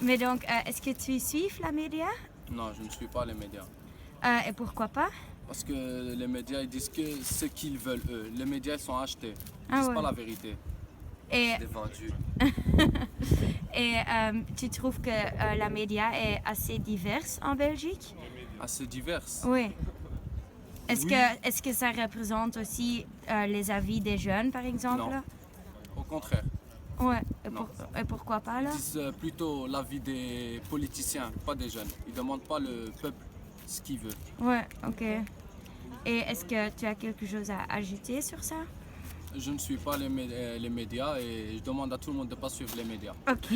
Mais donc, est-ce que tu suis la média? Non, je ne suis pas les médias. Et pourquoi pas? Parce que les médias ils disent que ce qu'ils veulent eux. Les médias ils sont achetés. Ils Ah disent ouais. pas la vérité. Et, C'est vendu. et tu trouves que la média est assez diverse en Belgique? Assez diverses. Oui. Est-ce Oui. est-ce que ça représente aussi les avis des jeunes, par exemple? Non. Au contraire. Ouais. Non. Et pourquoi pas là? Ils disent plutôt l'avis des politiciens, pas des jeunes. Ils ne demandent pas le peuple ce qu'il veut. Ouais, ok. Et est-ce que tu as quelque chose à ajouter sur ça? Je ne suis pas les médias et je demande à tout le monde de ne pas suivre les médias. Ok.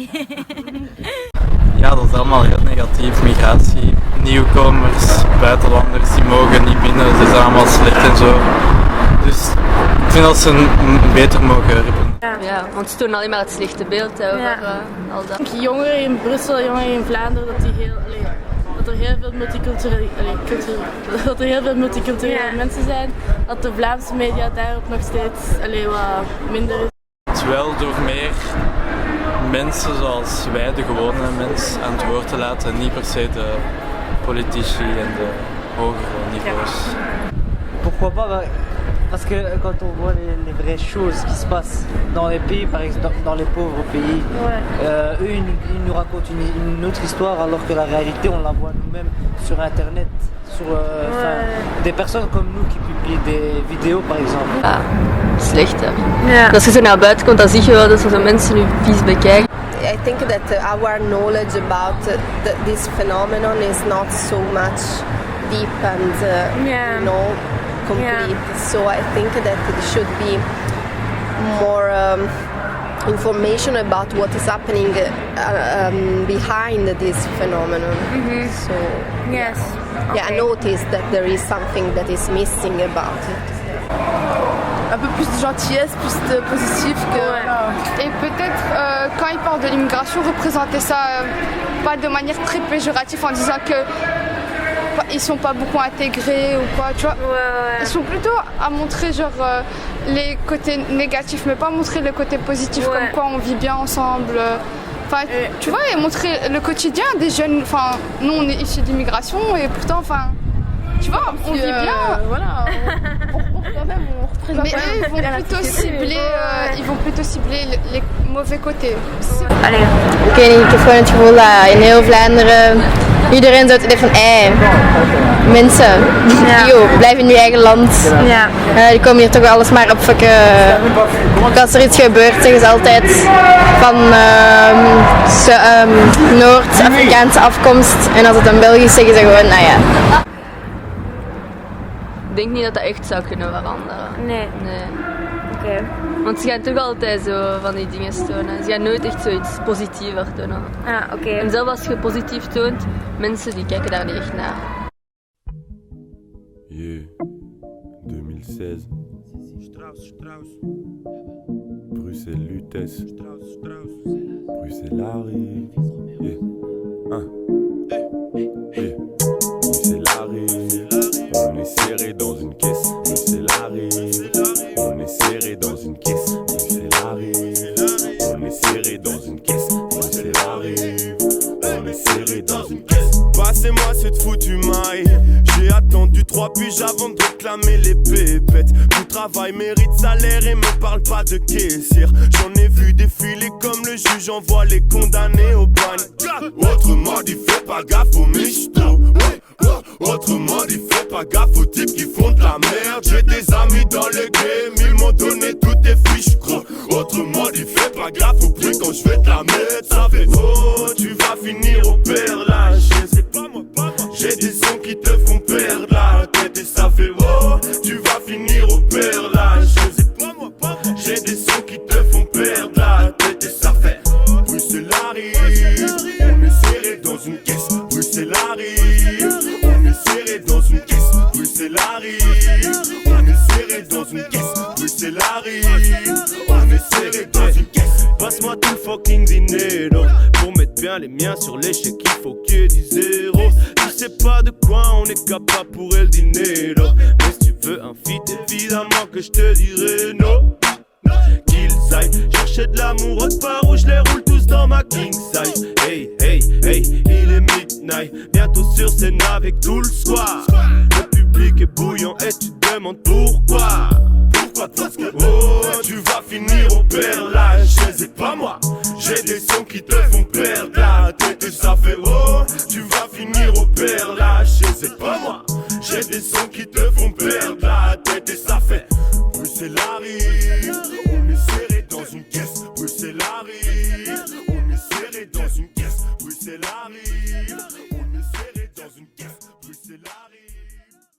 Ja, dat is allemaal heel negatief. Migratie, nieuwkomers, buitenlanders, die mogen niet binnen. Ze zijn allemaal slecht en zo. Dus ik vind dat ze beter mogen rippen. Ja, want ze tonen alleen maar het slechte beeld over al dat. Jongeren in Brussel, jongeren in Vlaanderen, dat er heel veel multiculturele mensen zijn, dat de Vlaamse media daarop nog steeds wat minder is. Het is wel door meer mensen zoals wij, de gewone mens, aan het woord te laten. Niet per se de politici en de hogere niveaus. Pourquoi pas parce que quand on voit les vraies choses qui se passent dans les pays, par exemple dans les pauvres pays, eux ils nous racontent une autre histoire alors que la réalité on la voit nous-mêmes sur internet, sur des personnes comme nous qui publient des vidéos par exemple. Ja, slecht hè. Ja. Als je zo naar buiten komt, dan zie je wel dat er zo mensen je vies bekijken. I think that our knowledge about this phenomenon is not so much deep and complete. So I think that there should be more information about what is happening behind this phenomenon. So Yes. I noticed that there is something that is missing about it. Un peu plus de gentillesse, plus de positif que... Et peut-être quand ils parlent de l'immigration, représenter ça pas de manière très péjorative en disant que ils sont pas beaucoup intégrés ou quoi, tu vois. Ils sont plutôt à montrer genre les côtés négatifs, mais pas montrer le côté positif, comme quoi on vit bien ensemble. Enfin, tu vois, et montrer le quotidien des jeunes. Enfin, nous on est issus d'immigration et pourtant, enfin, tu vois, on vit bien. Voilà, quand même, on représente. Mais eux, ils vont plutôt cibler les mauvais côtés. Allee. Ik weet niet, ik heb gewoon het gevoel dat in heel Vlaanderen iedereen zo denkt van mensen, blijf in je eigen land. Ja. Die komen hier toch alles maar op fucken. Als er iets gebeurt zeggen ze altijd van Noord-Afrikaanse afkomst en als het dan Belgisch is zeggen ze gewoon nou ja. Ik denk niet dat dat echt zou kunnen veranderen. Nee. Oké. Want ze gaan toch altijd zo van die dingen tonen. Ze gaan nooit echt zoiets positiever tonen. Ah, oké. En zelfs als je positief toont, mensen die kijken daar niet echt naar. Yeah, 2016. Bruxelles Lutèce. Bruxelles arrive. Yeah. Yeah. Bruxelles arrive. On est serré dans une caisse. Bruxelles arrive. On est serré dans une caisse. Bruxelles arrive. On est serré dans une caisse. Bruxelles arrive. On est serré dans une caisse. Passez-moi cette foutue maille. J'ai attendu 3 piges avant de réclamer les pépettes. Tout travail mérite salaire et me parle pas de caissière. J'en ai vu défiler comme le juge envoie les condamnés au bagne. Autrement dit fais pas gaffe aux michtos. Autrement dit fais pas gaffe aux types qui font de la merde. J'ai des amis dans le game, ils m'ont donné toutes tes fiches gros. Autrement dit fais pas gaffe au prix quand je vais te la mettre. Ça fait tu vas finir au père Lachaise. J'ai des sons qui te font perdre la tête et ça fait tu vas finir au père Lachaise. J'ai des sons qui te font perdre la tête et ça fait Bruxelles arrive. On est serré dans une caisse. Bruxelles arrive. On est serré dans une caisse. Bruxelles arrive. On est serré dans une caisse. Bruxelles arrive. On est serré dans une caisse. Passe-moi tout le fucking dinero pour mettre bien les miens sur l'échec. Il faut qu'il y ait du zéro. Tu sais pas de quoi on est capable pour el dinero. Mais si tu veux un feat, évidemment que je te dirai non. Qu'ils aillent chercher de l'amour autre part où je les roule tous dans ma king size. Hey, Night. Bientôt sur scène avec tout le squad. Le public est bouillant et tu demandes pourquoi. Parce que oh, tu vas finir au perlage. C'est pas moi, j'ai des sons qui te font perdre la tête et ça fait oh, tu vas finir au perlage. C'est pas moi, j'ai des sons qui te font perdre la tête et ça fait Bruxelles arrive.